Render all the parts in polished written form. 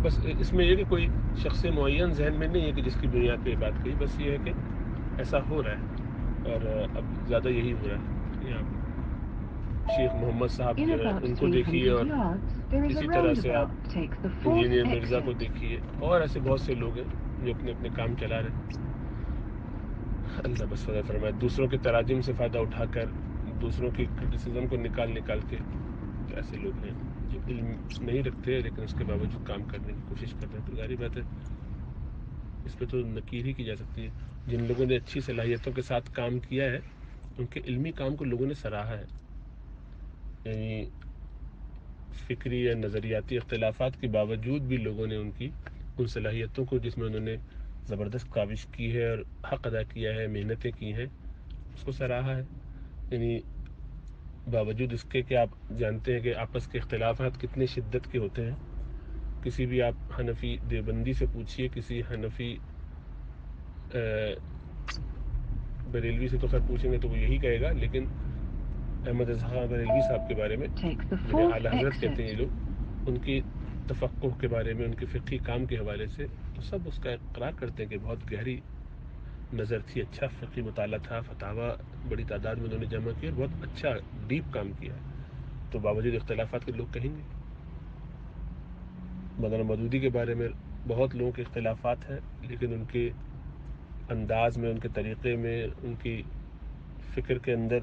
بس اس میں یہ کہ کوئی شخص معین ذہن میں نہیں ہے کہ جس کی بنیاد پہ یہ بات کہی، بس یہ ہے کہ ایسا ہو رہا ہے، اور اب زیادہ یہی ہو رہا ہے۔ یہ آپ شیخ محمد صاحب In جو ہے about ان کو دیکھیے، 300 اور yards, there is a اسی طرح سے آپ roundabout. Take the fourth engineer Mirza کو exit. دیکھیے، اور ایسے بہت سے لوگ ہیں جو اپنے اپنے کام چلا رہے ہیں۔ اللہ بس فضل فرمائے، دوسروں کے تراجم سے فائدہ اٹھا کر، دوسروں کی کرٹیسزم کو نکال کے، تو ایسے لوگ ہیں جو علم نہیں رکھتے لیکن اس کے باوجود کام کرنے کی کوشش کر رہے ہیں۔ تو ظاہر بات ہے اس پہ تو نکیر ہی کی جا سکتی ہے۔ جن لوگوں نے اچھی صلاحیتوں کے ساتھ کام کیا ہے، ان کے علمی کام کو لوگوں نے سراہا ہے، یعنی فکری یا نظریاتی اختلافات کے باوجود بھی لوگوں نے ان صلاحیتوں کو، جس میں انہوں نے زبردست کاوش کی ہے اور حق ادا کیا ہے، محنتیں کی ہیں، اس کو سراہا ہے۔ یعنی باوجود اس کے کہ آپ جانتے ہیں کہ آپس کے اختلافات کتنے شدت کے ہوتے ہیں۔ کسی بھی آپ حنفی دیوبندی سے پوچھیے، کسی حنفی بریلوی سے تو خیر پوچھیں گے تو وہ یہی کہے گا، لیکن احمد اظہار بریلوی صاحب کے بارے میں، Take the جنہیں fourth اعلیٰ حضرت کہتے ہیں یہ exit. لوگ، ان کی تفقہ کے بارے میں، ان کے فقہی کام کے حوالے سے تو سب اس کا اقرار کرتے ہیں کہ بہت گہری نظر تھی، اچھا فقہی مطالعہ تھا، فتاویٰ بڑی تعداد میں انہوں نے جمع کی اور بہت اچھا ڈیپ کام کیا ہے۔ تو باوجود اختلافات کے لوگ کہیں گے۔ مولانا مودودی کے بارے میں بہت لوگوں کے اختلافات ہیں، لیکن ان کے انداز میں، ان کے طریقے میں، ان کی فکر کے اندر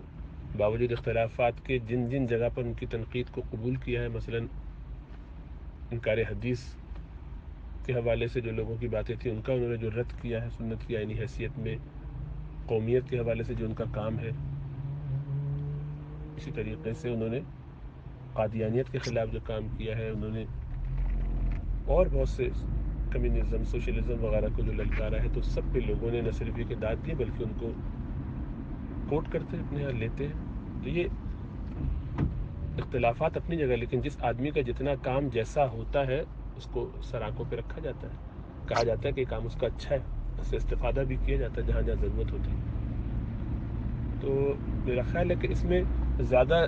باوجود اختلافات کے جن جن جگہ پر ان کی تنقید کو قبول کیا ہے، مثلا انکار حدیث کے حوالے سے جو لوگوں کی باتیں تھیں ان کا انہوں نے جو رد کیا ہے سنت کی آئینی حیثیت میں، قومیت کے حوالے سے جو ان کا کام ہے، اسی طریقے سے انہوں نے قادیانیت کے خلاف جو کام کیا ہے، انہوں نے اور بہت سے کمیونزم، سوشلزم وغیرہ کو جو للکارا ہے، تو سب پہ لوگوں نے نہ صرف یہ کہ داد دی بلکہ ان کو کوٹ کرتے ہیں، اپنے یہاں لیتے ہیں۔ تو یہ اختلافات اپنی جگہ، لیکن جس آدمی کا جتنا کام جیسا ہوتا ہے اس کو سر آنکھوں پہ رکھا جاتا ہے، کہا جاتا ہے کہ کام اس کا اچھا ہے، اس سے استفادہ بھی کیا جاتا ہے جہاں جہاں ضرورت ہوتی ہے۔ تو میرا خیال ہے کہ اس میں زیادہ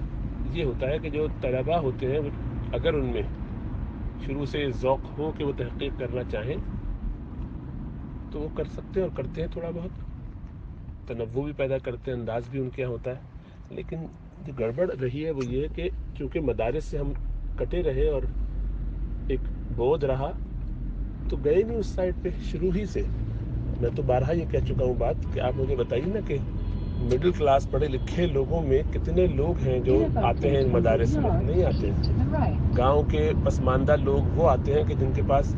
یہ ہوتا ہے کہ جو طلباء ہوتے ہیں، وہ اگر ان میں شروع سے ذوق ہو کہ وہ تحقیق کرنا چاہیں تو وہ کر سکتے ہیں اور کرتے ہیں، تھوڑا بہت تنوع بھی پیدا کرتے ہیں، انداز بھی ان کے یہاں ہوتا ہے۔ لیکن جو گڑبڑ رہی ہے وہ یہ ہے کہ چونکہ مدارس سے ہم کٹے رہے اور ایک بودھ رہا، تو گئے نہیں اس سائڈ پہ شروع ہی سے۔ میں تو بارہا یہ کہہ چکا ہوں بات کہ آپ مجھے بتائیے نا کہ مڈل کلاس پڑھے لکھے لوگوں میں کتنے لوگ ہیں جو In about آتے ہیں ان 800 مدارس میں؟ yards, نہیں آتے keep to the ہیں۔ right. گاؤں کے پسماندہ لوگ وہ آتے ہیں کہ جن کے پاس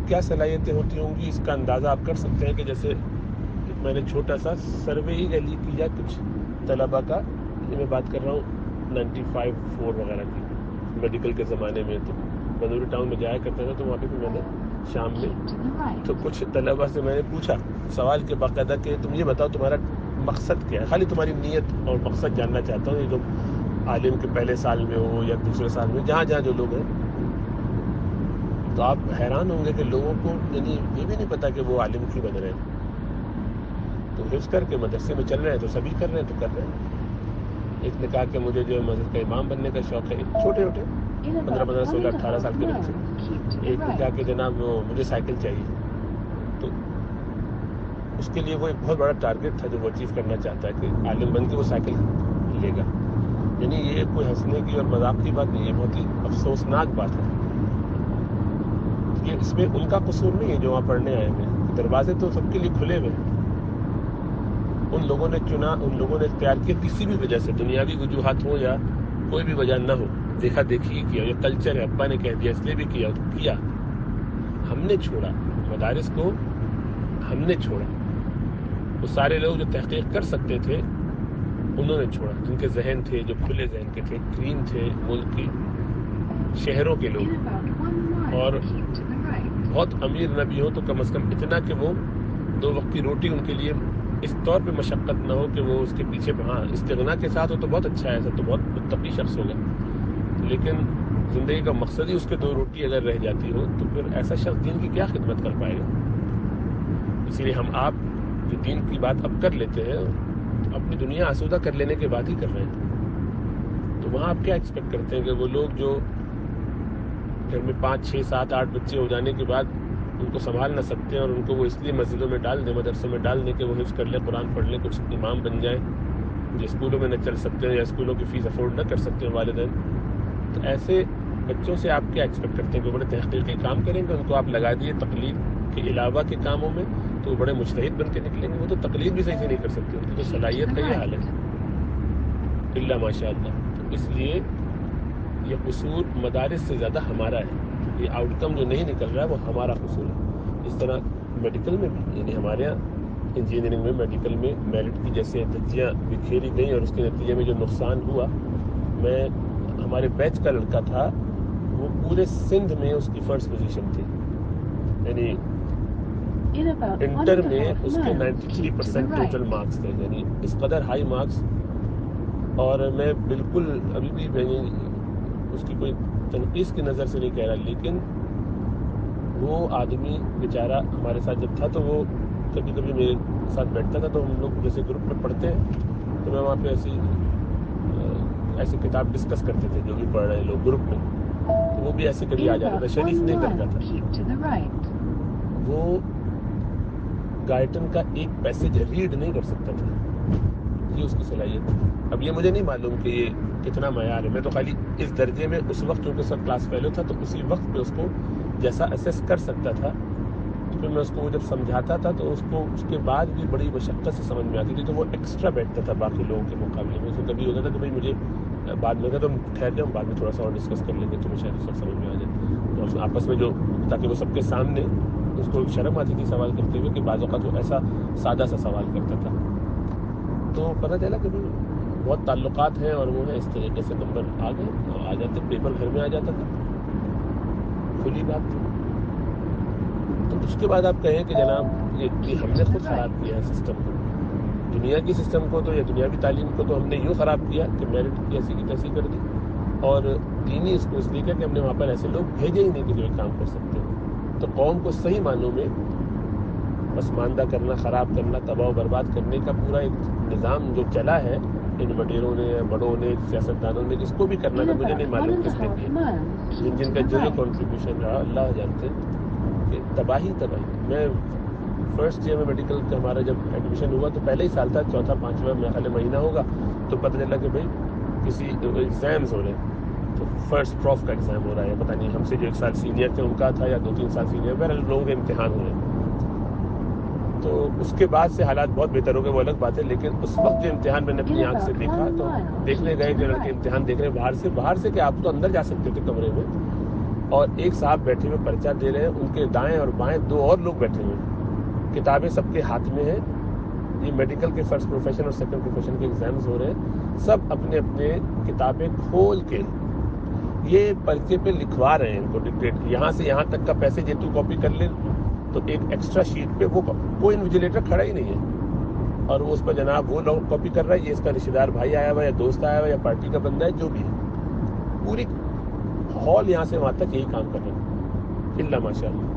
کیا صلاحیتیں ہوتی ہوں گی، اس کا اندازہ آپ کر سکتے ہیں کہ جیسے میں نے چھوٹا سا سروے ہی کیا کچھ طلباء کا، یہ میں بات کر رہا ہوں 95-4 وغیرہ کی، میڈیکل کے زمانے میں۔ تو بنوری ٹاؤن میں جایا کرتا تھا، تو وہاں پہ بھی میں نے شام میں Keep to the right. تو کچھ طلباء سے میں نے پوچھا سوال کے باقاعدہ کہ تم یہ بتاؤ تمہارا مقصد کیا ہے، خالی تمہاری نیت اور مقصد جاننا چاہتا ہوں، یہ جو عالم کے پہلے سال میں ہو یا دوسرے سال میں، جہاں جہاں جو لوگ ہیں۔ تو آپ حیران ہوں گے کہ لوگوں کو یعنی یہ بھی نہیں پتا کہ وہ عالم کیوں بن رہے ہیں۔ تو حفظ کر کے مدرسے میں چل رہے ہیں تو سبھی کر رہے ہیں، تو کر رہے ہیں۔ ایک نے کہا کہ مجھے جو مسجد کا امام بننے کا شوق ہے، چھوٹے چھوٹے In 15 about 16 18 1.5 سال کے بچے۔ miles, keep to the ایک نے کہا right. کہ جناب وہ مجھے سائیکل چاہیے، تو اس کے لیے وہ ایک بہت بڑا ٹارگیٹ تھا جو وہ اچیو کرنا چاہتا ہے کہ عالم بن کے وہ سائیکل لے گا۔ یعنی یہ کوئی ہنسنے کی اور مذاق کی بات نہیں، یہ بہت ہی افسوسناک بات ہے۔ یہ اس میں ان کا قصور نہیں ہے جو وہاں پڑھنے آئے ہیں، دروازے تو سب کے لیے کھلے ہوئے ہیں۔ ان لوگوں نے چنا، ان لوگوں نے اختیار کیا، کسی بھی وجہ سے، دنیاوی وجوہات ہو یا کوئی بھی وجہ نہ ہو، دیکھا دیکھی کیا، یہ کلچر ہے، ابا نے کہہ دیا اس لیے بھی کیا۔ ہم نے چھوڑا مدارس کو، ہم نے چھوڑا۔ وہ سارے لوگ جو تحقیق کر سکتے تھے انہوں نے چھوڑا، جن کے ذہن تھے، جو کھلے ذہن کے تھے، گرین تھے، ملک کے شہروں کے In لوگ، about 1 mile, اور keep to the right. بہت امیر نہ بھی ہو تو کم از کم اتنا کہ وہ 2 وقت کی روٹی ان کے لیے اس طور پہ مشقت نہ ہو کہ وہ اس کے پیچھے، ہاں استغنا کے ساتھ ہو تو بہت اچھا ہے، ایسا تو بہت متقی شخص ہوگا، لیکن زندگی کا مقصد ہی اس کے 2 روٹی اگر رہ جاتی ہو تو پھر ایسا شخص دین کی کیا خدمت کر پائے گا؟ اسی لیے ہم آپ جو دین کی بات اب کر لیتے ہیں اپنی دنیا آسودہ کر لینے کے بعد ہی کر رہے ہیں، تو وہاں آپ کیا ایکسپیکٹ کرتے ہیں کہ وہ لوگ جو گھر میں 5 6 7 8 بچے ہو جانے کے بعد ان کو سنبھال نہ سکتے ہیں اور ان کو وہ اس لیے مسجدوں میں ڈال دیں, مدرسوں میں ڈال دیں کہ وہ حفظ کر لیں, قرآن پڑھ لیں, کچھ امام بن جائیں, جو اسکولوں میں نہ چل سکتے ہیں یا اسکولوں کی فیس افورڈ نہ کر سکتے ہیں والدین. تو ایسے بچوں سے آپ کیا ایکسپیکٹ کرتے ہیں کہ وہ بڑے تحقیقی کام کریں گے؟ ان کو آپ لگا دیے تقلید کے علاوہ کے کاموں میں تو وہ بڑے مجتہد بن کے نکلیں گے. وہ تو تقلید بھی صحیح سے نہیں کر سکتے, ان کی تو صلاحیت کا یہ حال ہے الا ماشاء اللہ. تو اس لیے یہ قصور مدارس سے زیادہ ہمارا ہے, یہ آؤٹ کم جو نہیں نکل رہا ہے وہ ہمارا قصور ہے. اس طرح میڈیکل میں بھی, یعنی ہمارے یہاں انجینئرنگ میں میڈیکل میں میرٹ کی جیسے دھجیاں بکھیری گئیں اور اس کے نتیجے میں جو نقصان ہوا, میں ہمارے بیچ کا لڑکا تھا وہ پورے سندھ میں اس کی فرسٹ پوزیشن تھی, یعنی انٹر میں اس کے 93% ٹوٹل مارکس تھے, یعنی اس قدر ہائی مارکس. اور میں بالکل ابھی بھی میں اس کی کوئی تنقید کی نظر سے نہیں کہہ رہا, لیکن وہ آدمی بیچارہ ہمارے ساتھ جب تھا تو وہ کبھی کبھی میرے ساتھ بیٹھتا تھا, تو ہم لوگ جیسے گروپ میں پڑھتے ہیں تو میں وہاں پہ ایسی کتاب ڈسکس کرتے تھے جو بھی پڑھ رہے ہیں لوگ گروپ میں, تو وہ بھی ایسے کبھی آ جاتا تھا. شریف نہیں کرتا تھا, وہ گائٹن کا ایک پیسج ریڈ نہیں کر سکتا تھا, یہ اس کی صلاحیت تھی. اب یہ مجھے نہیں معلوم کہ یہ کتنا معیار ہے, میں تو خالی اس درجے میں اس وقت چونکہ سب کلاس فیلو تھا تو اسی وقت پہ اس کو جیسا اسیس کر سکتا تھا, تو پھر میں اس کو جب سمجھاتا تھا تو اس کو اس کے بعد بھی بڑی مشقت سے سمجھ میں آتی تھی, تو وہ ایکسٹرا بیٹھتا تھا باقی لوگوں کے مقابلے میں. اس کو کبھی ہوتا تھا کہ بھائی مجھے بعد میں تو ٹھہر جاؤں, بعد میں تھوڑا سا اور ڈسکس کر لیں گے تو شاید اس وقت سمجھ میں آ جائے. تو آپس میں جو تاکہ وہ سب کے سامنے, اس کو شرم آتی تھی سوال کرتے ہوئے کہ بعض اوقات وہ ایسا سادہ سا سوال کرتا تھا, تو پتہ چلا کہ بہت تعلقات ہیں اور وہ ہے اس طریقے سے نمبر آ جاتے, پیپر گھر میں آ جاتا تھا, کھلی بات تھی. تو اس کے بعد آپ کہیں کہ جناب یہ ہم نے خود خراب کیا ہے سسٹم کو, دنیا کی سسٹم کو تو یا دنیاوی تعلیم کو تو ہم نے یوں خراب کیا کہ میرٹ کی ایسی کی تیسی کر دی, اور دینی اس کو اس لیے کیا کہ ہم نے وہاں پر ایسے لوگ بھیجے ہی نہیں کہ جو ایک کام کر سکتے ہیں. تو قوم کو صحیح معنوں میں پسماندہ کرنا, خراب کرنا, تباہ و برباد کرنے کا پورا ایک نظام جو چلا ہے ان وڈیروں نے, بڑوں نے, سیاستدانوں نے, جس کو بھی کرنا تھا مجھے نہیں معلوم کس نے کیا, جن کا جو کنٹریبیوشن رہا اللہ جانتے کہ تباہی. میں فرسٹ ایئر میں میڈیکل کا ہمارا جب ایڈمیشن ہوا تو پہلے ہی سال تھا, 4تھا 5واں میرا خیال مہینہ ہوگا, تو پتہ چلا کہ بھائی کسی ایگزامز ہو رہے ہیں, تو فرسٹ پروف کا ایگزام ہو رہا ہے, پتہ نہیں ہم سے جو 1 سال سینئر تھے ان کا تھا یا 2-3 سال سینئر, بہرحال لوگوں کے امتحان ہو رہے ہیں. تو اس کے بعد سے حالات بہت بہتر ہو گئے, وہ الگ بات ہے, لیکن اس وقت جو امتحان میں نے اپنی آنکھ سے دیکھا تو دیکھنے گئے کہ لڑکے امتحان دیکھ رہے ہیں باہر سے کہ آپ تو اندر جا سکتے تھے کمرے میں, اور ایک صاحب بیٹھے ہوئے پرچہ دے رہے ہیں, ان کے دائیں اور بائیں 2 اور لوگ بیٹھے ہوئے ہیں, کتابیں سب کے ہاتھ میں ہیں. یہ میڈیکل کے فرسٹ پروفیشن اور سیکنڈ پروفیشن کے ایگزامز ہو رہے ہیں, سب اپنے اپنے کتابیں کھول کے یہ پرچے پہ لکھوا رہے ہیں ان کو ڈکٹیٹ, یہاں سے یہاں تک کا پیسج یہ تو کاپی کر لے, تو ایک ایکسٹرا شیٹ پہ وہ کوئی انویجیلیٹر کھڑا ہی نہیں ہے, اور اس پر جناب وہ لوگ کاپی کر رہا ہے, یہ اس کا رشتہ دار بھائی آیا ہوا یا دوست آیا ہوا یا پارٹی کا بندہ ہے جو بھی ہے, پوری ہال یہاں سے وہاں تک یہی کام کر رہے ہیں الا ماشاء اللہ.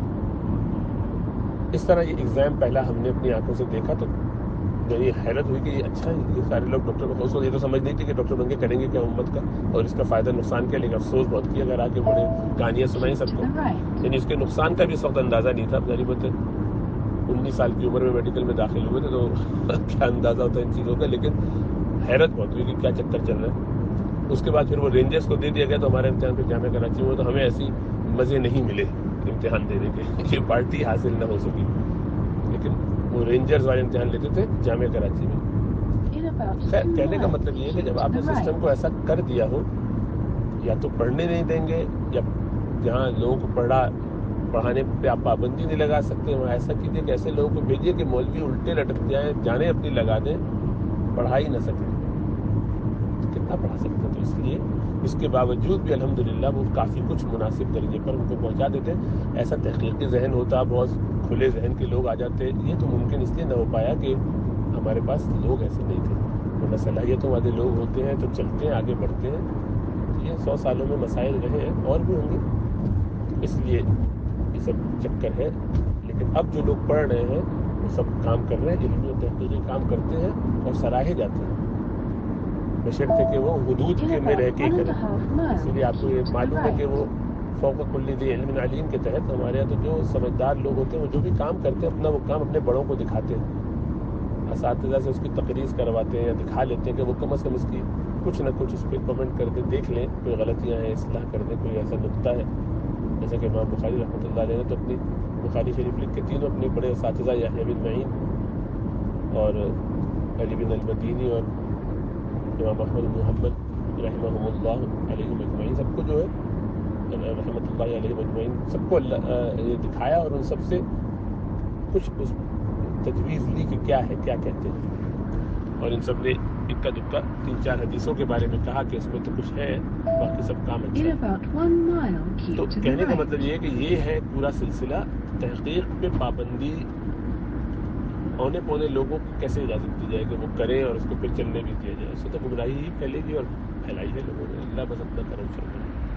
اس طرح یہ ایگزام پہلا ہم نے اپنی آنکھوں سے دیکھا تو میری حیرت ہوئی کہ یہ اچھا ہے, یہ سارے لوگ ڈاکٹر کو, اس وقت یہ تو سمجھ نہیں تھی کہ ڈاکٹر بن کے کریں گے کیا امت کا, اور اس کا فائدہ نقصان کیا, لیکن افسوس بہت کیا اگر آ کے بڑے کہانیاں سنائیں سب کو, یعنی اس کے نقصان کا بھی اس وقت اندازہ نہیں تھا. ظاہر بات ہے 19 سال کی عمر میں میڈیکل میں داخل ہوئے تھے تو کیا اندازہ ہوتا ہے ان چیزوں کا, لیکن حیرت بہت ہوئی کہ کیا چکر چل رہا ہے. اس کے بعد پھر وہ رینجرز کو دے دیا گیا, تو ہمارے امتحان پہ جامعہ کراچی میں, تو ہمیں ایسی مزے نہیں ملے امتحان دینے کے, یہ پارٹی حاصل نہ ہو سکی, لیکن وہ رینجرز والے امتحان لیتے تھے جامعہ کراچی میں. خیر کہنے کا مطلب یہ ہے کہ جب آپ نے سسٹم کو ایسا کر دیا ہو, یا تو پڑھنے نہیں دیں گے, یا جہاں لوگوں کو پڑھانے پہ آپ پابندی نہیں لگا سکتے, وہاں ایسا کیجیے کہ ایسے لوگوں کو بھیجیے کہ مولوی الٹے لٹک جائیں, جانیں اپنی لگا دیں, پڑھا ہی نہ سکیں, کتنا پڑھا سکتے. تو اس لیے اس کے باوجود بھی الحمدللہ وہ کافی کچھ مناسب درجے پر ان کو پہنچا دیتے. ایسا تحقیقی ذہن ہوتا, بہت کھلے ذہن کے لوگ آ جاتے, یہ تو ممکن اس لیے نہ ہو پایا کہ ہمارے پاس لوگ ایسے نہیں تھے. ورنہ صلاحیتوں والے لوگ ہوتے ہیں تو چلتے ہیں, آگے بڑھتے ہیں. یہ 100 سالوں میں مسائل رہے ہیں اور بھی ہوں گے, اس لیے یہ سب چکر ہے. لیکن اب جو لوگ پڑھ رہے ہیں وہ سب کام کر رہے ہیں, علمی و تحقیقی کام کرتے ہیں اور سراہے جاتے ہیں, بشرطے کہ وہ حدود کے میں رہ کے کریں. اس لیے آپ کو یہ معلوم ہے کہ وہ فوق کل ذی علم علیم کے تحت ہمارے یہاں تو جو سمجھدار لوگ ہوتے ہیں وہ جو بھی کام کرتے ہیں اپنا وہ کام اپنے بڑوں کو دکھاتے ہیں، اساتذہ سے اس کی تقریر کرواتے ہیں یا دکھا لیتے ہیں کہ وہ کم از کم اس کی کچھ نہ کچھ اس پہ کمنٹ کر کے دیکھ لیں، کوئی غلطیاں ہیں اصلاح کر دیں، کوئی ایسا نقطہ ہے. جیسا کہ امام بخاری رحمۃ اللہ علیہ نے تو اپنی بخاری شریف لکھ کے تینوں اپنے بڑے اساتذہ یحییٰ بن معین اور علی بن المدینی اور امام احمد بن محمد رحمہم اللہ علیہم اجمعین، سب کو جو ہے رحمۃ اللہ علیہ مجمعین، سب کو یہ دکھایا اور ان سب سے کچھ اس تجویز لی کہ کیا ہے، کیا کہتے ہیں، اور ان سب نے اکا دکا 3-4 حدیثوں کے بارے میں کہا کہ اس میں تو کچھ ہے، باقی سب کام اچھا In ہے. about 1 mile, تو keep to the کہنے کا right. مطلب یہ ہے کہ یہ ہے پورا سلسلہ تحقیق پہ پابندی اونے پونے لوگوں کو کیسے اجازت دی جائے کہ وہ کریں اور اس کو پھر چلنے بھی دیا جائے. اس سے تو گمراہی ہی پھیلے گی اور پھیلائی ہے لوگوں نے. اللہ بس اپنا کرم فرمائے.